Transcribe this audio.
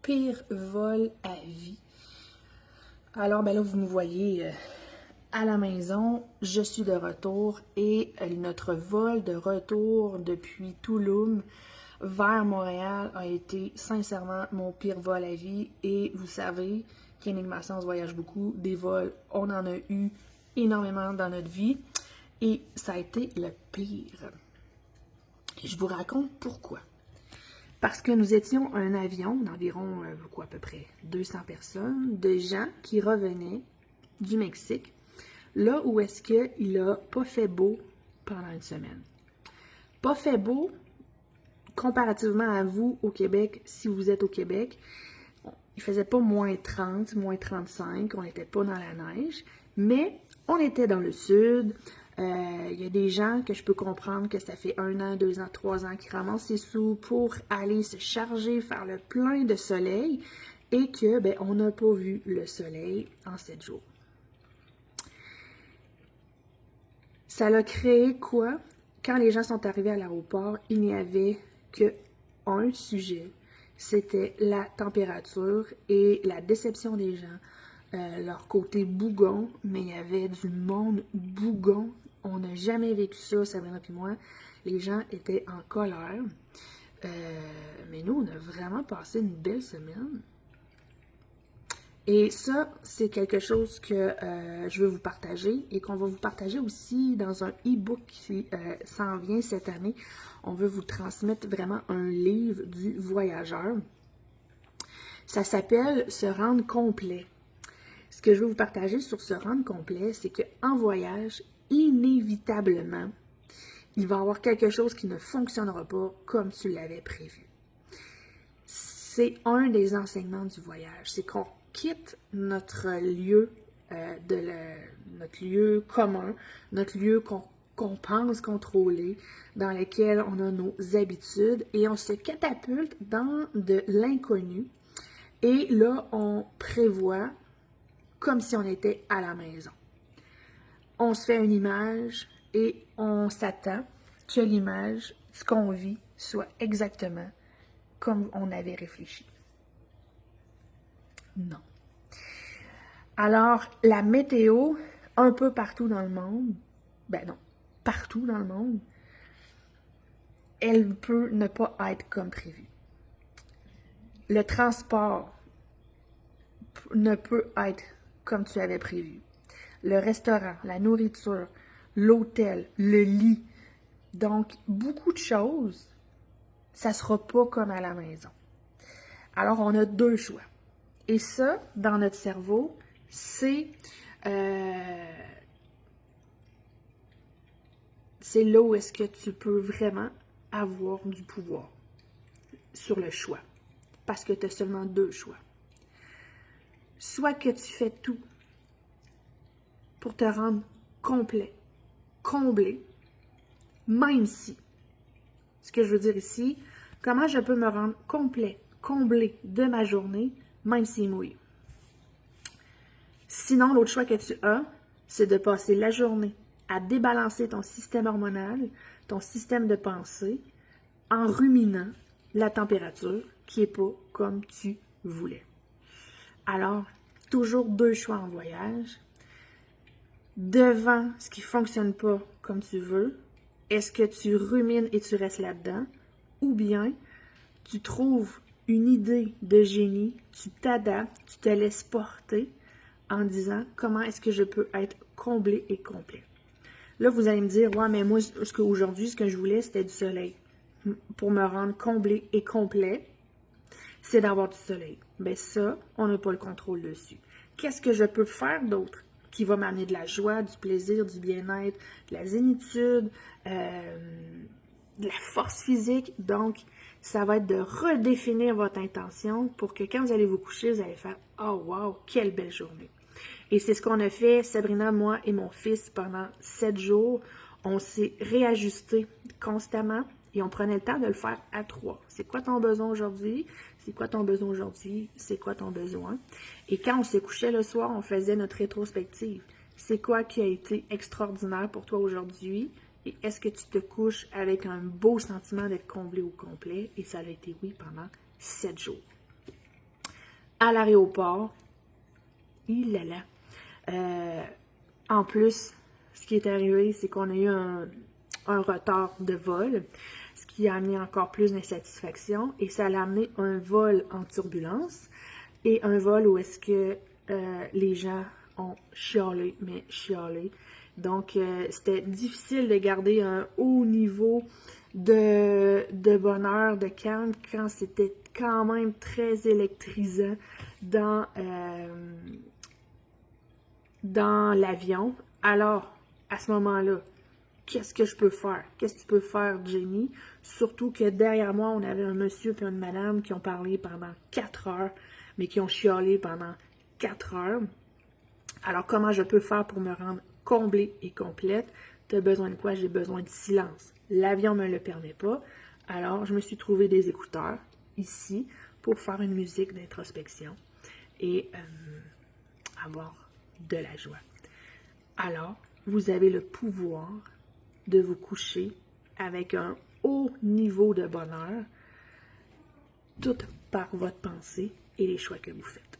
pire vol à vie. Alors, ben là, vous me voyez à la maison, je suis de retour et notre vol de retour depuis Tulum vers Montréal a été sincèrement mon pire vol à vie. Et vous savez qu'Enigma Science voyage beaucoup, des vols, on en a eu énormément dans notre vie et ça a été le pire. Je vous raconte pourquoi. Parce que nous étions un avion d'environ, à peu près 200 personnes, de gens qui revenaient du Mexique, là où est-ce qu'il n'a pas fait beau pendant une semaine. Pas fait beau, comparativement à vous au Québec, si vous êtes au Québec, il faisait pas moins 30, moins 35, on n'était pas dans la neige, mais on était dans le sud. Il y a des gens que je peux comprendre que ça fait 1 an, 2 ans, 3 ans qui ramassent ses sous pour aller se charger, faire le plein de soleil et que, ben, on n'a pas vu le soleil en 7 jours. Ça l'a créé quoi? Quand les gens sont arrivés à l'aéroport, il n'y avait qu'un sujet. C'était la température et la déception des gens. Leur côté bougon, mais il y avait du monde bougon. On n'a jamais vécu ça, Sabrina et moi. Les gens étaient en colère. Mais nous, on a vraiment passé une belle semaine. Et ça, c'est quelque chose que je veux vous partager et qu'on va vous partager aussi dans un e-book qui s'en vient cette année. On veut vous transmettre vraiment un livre du voyageur. Ça s'appelle « Se rendre complet ». Ce que je veux vous partager sur « Se rendre complet », c'est qu'en voyage, inévitablement, il va y avoir quelque chose qui ne fonctionnera pas comme tu l'avais prévu. C'est un des enseignements du voyage, c'est qu'on quitte notre lieu, notre lieu commun, notre lieu qu'on pense contrôler, dans lequel on a nos habitudes, et on se catapulte dans de l'inconnu. Et là, on prévoit comme si on était à la maison. On se fait une image et on s'attend que l'image, ce qu'on vit, soit exactement comme on avait réfléchi. Non. Alors, la météo, un peu partout dans le monde, ben non, partout dans le monde, elle peut ne pas être comme prévu. Le transport ne peut être comme tu avais prévu. Le restaurant, la nourriture, l'hôtel, le lit. Donc, beaucoup de choses, ça ne sera pas comme à la maison. Alors, on a 2 choix. Et ça, dans notre cerveau, c'est là où est-ce que tu peux vraiment avoir du pouvoir sur le choix. Parce que tu as seulement 2 choix. Soit que tu fais tout pour te rendre complet, comblé, même si, ce que je veux dire ici, comment je peux me rendre complet, comblé de ma journée, même s'il mouille. Sinon, l'autre choix que tu as, c'est de passer la journée à débalancer ton système hormonal, ton système de pensée, en ruminant la température qui n'est pas comme tu voulais. Alors, toujours 2 choix en voyage. Devant ce qui ne fonctionne pas comme tu veux, est-ce que tu rumines et tu restes là-dedans? Ou bien, tu trouves une idée de génie, tu t'adaptes, tu te laisses porter en disant comment est-ce que je peux être comblé et complet. Là, vous allez me dire, ouais, mais moi, aujourd'hui, ce que je voulais, c'était du soleil. Pour me rendre comblé et complet, c'est d'avoir du soleil. Bien ça, on n'a pas le contrôle dessus. Qu'est-ce que je peux faire d'autre qui va m'amener de la joie, du plaisir, du bien-être, de la zénitude, de la force physique? Donc, ça va être de redéfinir votre intention pour que quand vous allez vous coucher, vous allez faire « Oh wow, quelle belle journée! » Et c'est ce qu'on a fait, Sabrina, moi et mon fils, pendant 7 jours. On s'est réajusté constamment et on prenait le temps de le faire à 3. C'est quoi ton besoin aujourd'hui? C'est quoi ton besoin aujourd'hui? C'est quoi ton besoin? Et quand on se couchait le soir, on faisait notre rétrospective. C'est quoi qui a été extraordinaire pour toi aujourd'hui? Et est-ce que tu te couches avec un beau sentiment d'être comblé au complet? Et ça a été oui pendant 7 jours. à l'aéroport. Il là là. En plus, ce qui est arrivé, c'est qu'on a eu un retard de vol, ce qui a amené encore plus d'insatisfaction et ça a amené un vol en turbulence et un vol où est-ce que les gens ont chialé, mais chialé. Donc, c'était difficile de garder un haut niveau de bonheur, de calme, quand c'était quand même très électrisant dans l'avion. Alors, à ce moment-là, qu'est-ce que je peux faire? Qu'est-ce que tu peux faire, Jenny? Surtout que derrière moi, on avait un monsieur et une madame qui ont parlé pendant 4 heures, mais qui ont chialé pendant 4 heures. Alors, comment je peux faire pour me rendre comblée et complète? Tu as besoin de quoi? J'ai besoin de silence. L'avion ne me le permet pas. Alors, je me suis trouvé des écouteurs ici pour faire une musique d'introspection et avoir de la joie. Alors, vous avez le pouvoir de vous coucher avec un haut niveau de bonheur, tout par votre pensée et les choix que vous faites.